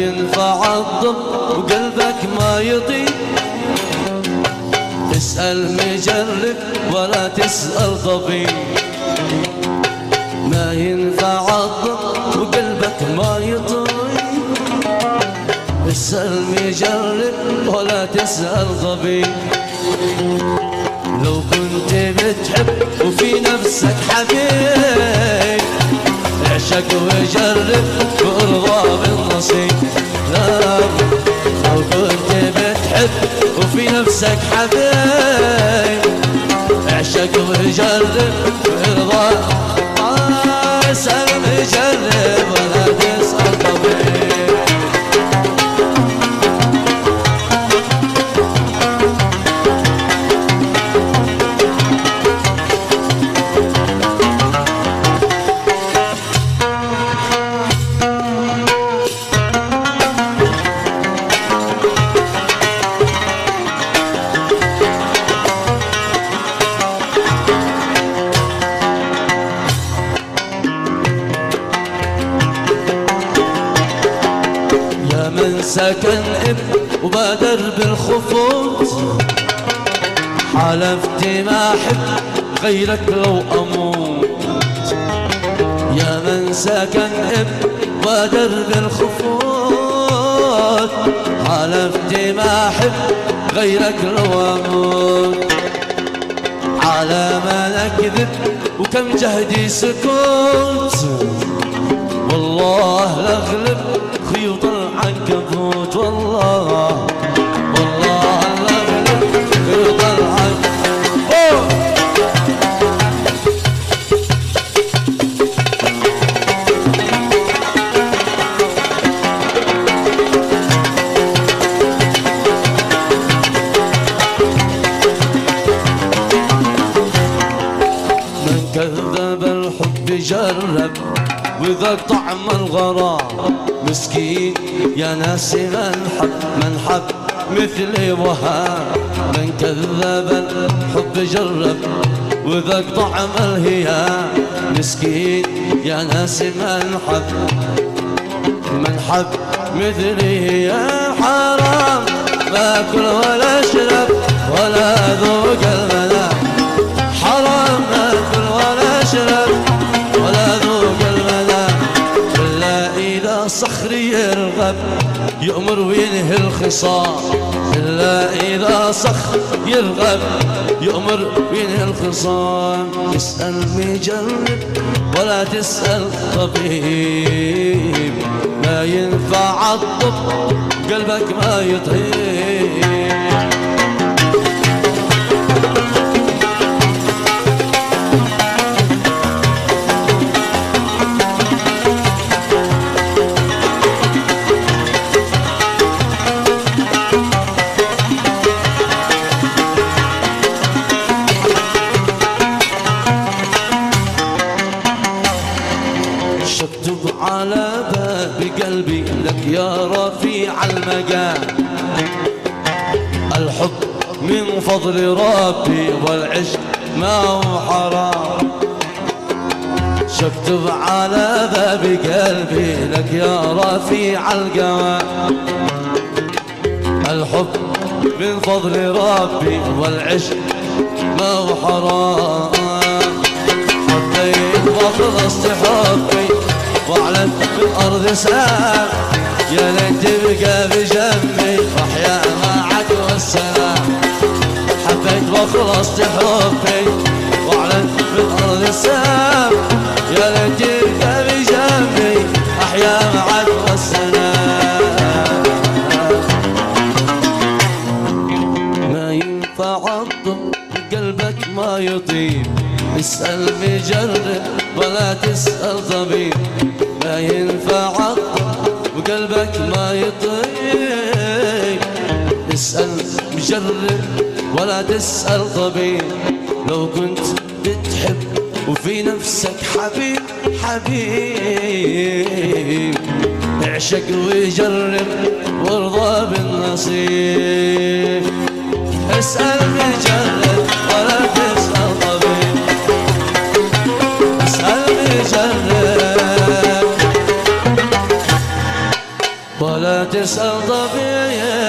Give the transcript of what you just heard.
ينفع الضب وقلبك ما يطيب. اسأل مجرب ولا تسأل طبيب. ما ينفع الضب وقلبك ما يطيب. اسأل مجرب ولا تسأل طبيب. لو كنت بتحب وفي نفسك حبيب اعشق وجرب وارضى بالنصيب. لو كنت بتحب وفي نفسك حبيب اعشق وجرب وارضى. اسأل مجرب ولا تسأل طبيب. من سكن وبادر بالخفوت حلفت ما احب غيرك لو اموت. يا من سكن وبادر بالخفوت حلفت ما احب غيرك لو اموت. على ما نكذب وكم جهدي سكوت والله لاغلب خيوط العنكبوت. والله والله لاغلب خيوط العنكبوت. من كذب الحب جرب وذاق طعم الغرام. مسكين يا ناس من حب مثلي وهاب. من كذب الحب جرب وذاق طعم الهيام. مسكين يا ناس من حب مثلي. يا حرام ما اكل ولا اشرب ولا ذوق المنام. حرام ما اكل ولا اشرب ولا ذوق المنام. إلا إذا صخر يرغب يؤمر وينهي الخصام. إلا إذا صخر يرغب يؤمر وينهي الخصام. اسأل مجرب ولا تسأل طبيب. ما ينفع الطب قلبك ما يطيب. اكتب على باب قلبي لك يا رفيع المقام. الحب من فضل ربي والعشق ما هو حرام. اكتب على باب قلبي لك يا رفيع القوام. الحب من فضل ربي والعشق ما هو حرام. حبيت وخلصت حبي واعلن بالارض سلام. يا ليت تبقى بجنبي واحيا معك والسلام. حبيت وخلصت حبي واعلن بالارض سلام. يا ليت تبقى بجنبي احيا معك والسلام. ما ينفع الضب قلبك ما يطيب. اسأل مجرب ولا تسأل طبيب. ما ينفع الطب وقلبك ما يطيب. اسأل مجرب ولا تسأل طبيب. لو كنت بتحب وفي نفسك حبيب اعشق وجرب وارضى بالنصيب. اسأل مجرب ولا تسأل طبيب. اسأل مجرب ولا تسأل طبيب